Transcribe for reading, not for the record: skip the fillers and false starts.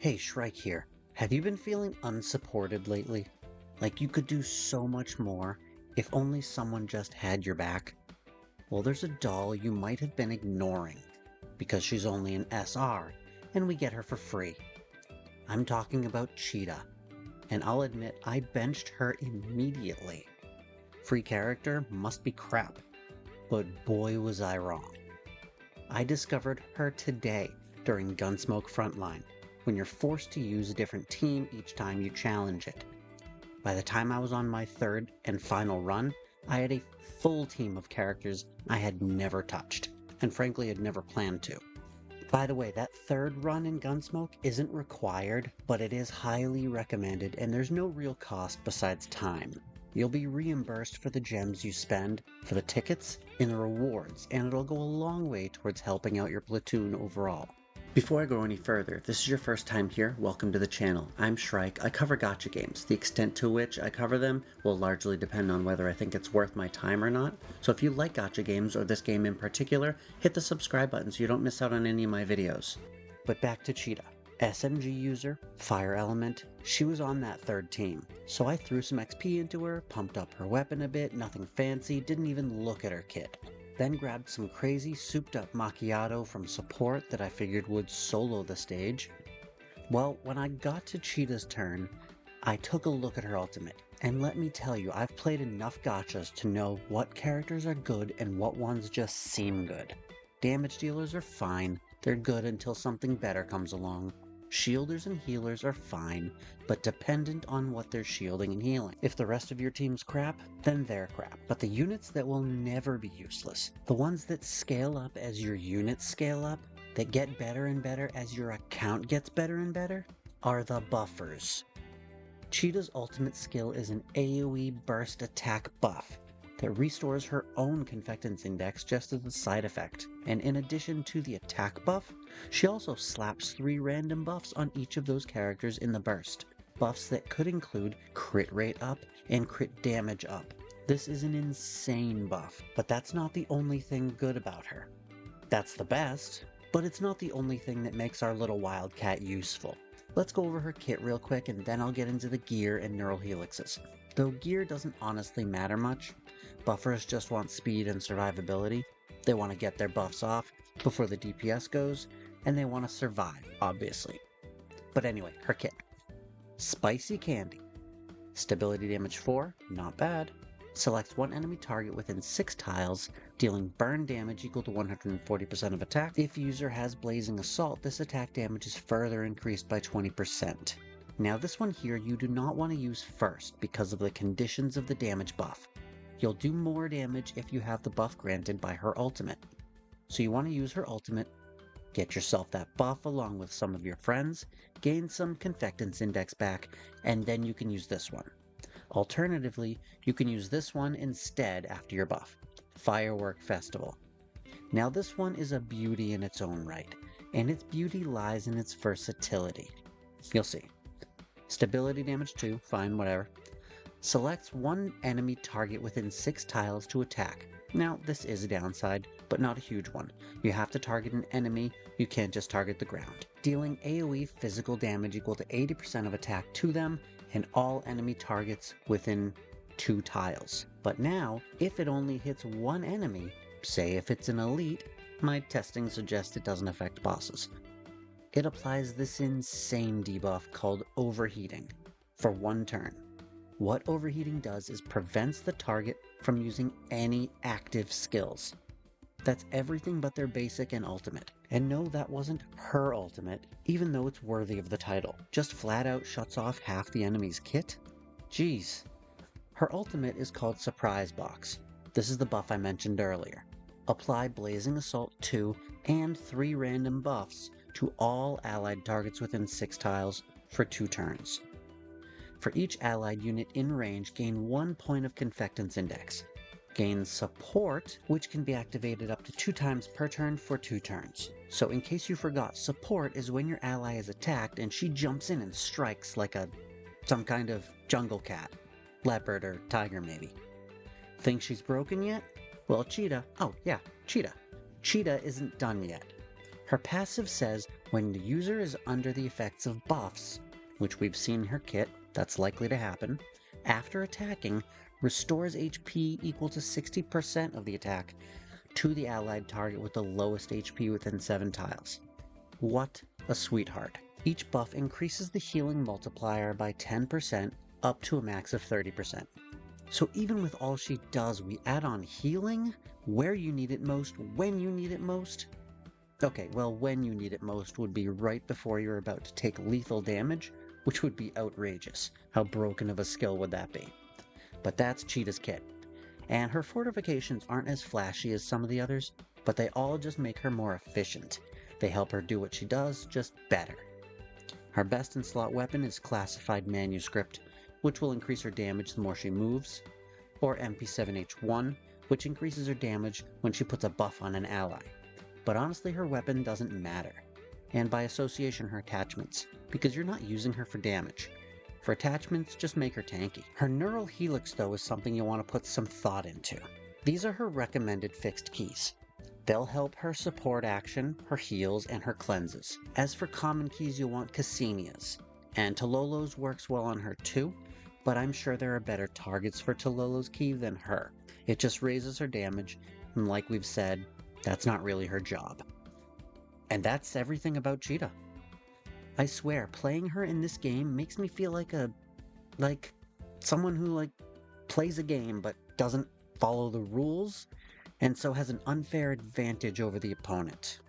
Hey, Shrike here. Have you been feeling unsupported lately? Like you could do so much more if only someone just had your back? Well, there's a doll you might have been ignoring because she's only an SR and we get her for free. I'm talking about CHEETA, and I'll admit I benched her immediately. Free character must be crap, but boy was I wrong. I discovered her today during Gunsmoke Frontline, when you're forced to use a different team each time you challenge it. By the time I was on my third and final run, I had a full team of characters I had never touched, and frankly had never planned to. By the way, that third run in Gunsmoke isn't required, but it is highly recommended, and there's no real cost besides time. You'll be reimbursed for the gems you spend, for the tickets, and the rewards, and it'll go a long way towards helping out your platoon overall. Before I go any further, if this is your first time here, welcome to the channel. I'm Shrike. I cover gacha games. The extent to which I cover them will largely depend on whether I think it's worth my time or not. So if you like gacha games, or this game in particular, hit the subscribe button so you don't miss out on any of my videos. But back to CHEETA. SMG user, fire element, she was on that third team. So I threw some XP into her, pumped up her weapon a bit, nothing fancy, didn't even look at her kit. Then grabbed some crazy souped up macchiato from support that I figured would solo the stage. Well, when I got to CHEETA's turn, I took a look at her ultimate, and let me tell you, I've played enough gachas to know what characters are good and what ones just seem good. Damage dealers are fine, they're good until something better comes along. Shielders and healers are fine, but dependent on what they're shielding and healing. If the rest of your team's crap, then they're crap. But the units that will never be useless, the ones that scale up as your units scale up, that get better and better as your account gets better and better, are the buffers. CHEETA's ultimate skill is an AoE burst attack buff that restores her own confectance index just as a side effect. And in addition to the attack buff, she also slaps 3 random buffs on each of those characters in the burst. Buffs that could include crit rate up and crit damage up. This is an insane buff, but that's not the only thing good about her. That's the best, but it's not the only thing that makes our little wildcat useful. Let's go over her kit real quick and then I'll get into the gear and neural helixes. Though gear doesn't honestly matter much, buffers just want speed and survivability. They want to get their buffs off before the DPS goes, and they want to survive, obviously. But anyway, her kit. Spicy Candy. Stability damage 4, not bad. Selects one enemy target within 6 tiles, dealing burn damage equal to 140% of attack. If user has Blazing Assault, this attack damage is further increased by 20%. Now this one here you do not want to use first because of the conditions of the damage buff. You'll do more damage if you have the buff granted by her ultimate. So you want to use her ultimate, get yourself that buff along with some of your friends, gain some confectance index back, and then you can use this one. Alternatively, you can use this one instead after your buff, Firework Festival. Now this one is a beauty in its own right, and its beauty lies in its versatility. You'll see. Stability damage 2, fine, whatever. Selects one enemy target within 6 tiles to attack. Now, this is a downside, but not a huge one. You have to target an enemy, you can't just target the ground. Dealing AoE physical damage equal to 80% of attack to them, and all enemy targets within 2 tiles. But now, if it only hits one enemy, say if it's an elite, my testing suggests it doesn't affect bosses. It applies this insane debuff called overheating for 1 turn. What overheating does is prevents the target from using any active skills. That's everything but their basic and ultimate. And no, that wasn't her ultimate, even though it's worthy of the title. Just flat out shuts off half the enemy's kit? Jeez. Her ultimate is called Surprise Box. This is the buff I mentioned earlier. Apply Blazing Assault 2 and 3 random buffs to all allied targets within 6 tiles for 2 turns. For each allied unit in range, gain 1 point of confectance index. Gain support, which can be activated up to 2 times per turn for 2 turns. So in case you forgot, support is when your ally is attacked and she jumps in and strikes like some kind of jungle cat, leopard or tiger maybe. Think she's broken yet? Well, CHEETA isn't done yet. Her passive says When the user is under the effects of buffs, which we've seen in her kit, that's likely to happen, after attacking, restores HP equal to 60% of the attack to the allied target with the lowest HP within 7 tiles. What a sweetheart. Each buff increases the healing multiplier by 10% up to a max of 30%. So even with all she does, we add on healing where you need it most, when you need it most. Okay, well, when you need it most would be right before you're about to take lethal damage, which would be outrageous. How broken of a skill would that be? But that's CHEETA's kit. And her fortifications aren't as flashy as some of the others, but they all just make her more efficient. They help her do what she does, just better. Her best in slot weapon is Classified Manuscript, which will increase her damage the more she moves, or MP7H1, which increases her damage when she puts a buff on an ally. But honestly, her weapon doesn't matter, and by association her attachments, because you're not using her for damage. For attachments, just make her tanky. Her Neural Helix, though, is something you want to put some thought into. These are her recommended fixed keys. They'll help her support action, her heals, and her cleanses. As for common keys, you'll want Cassinia's, and Tololo's works well on her too, but I'm sure there are better targets for Tololo's key than her. It just raises her damage, and like we've said, that's not really her job. And that's everything about CHEETA. I swear, playing her in this game makes me feel like someone who plays a game but doesn't follow the rules, and so has an unfair advantage over the opponent.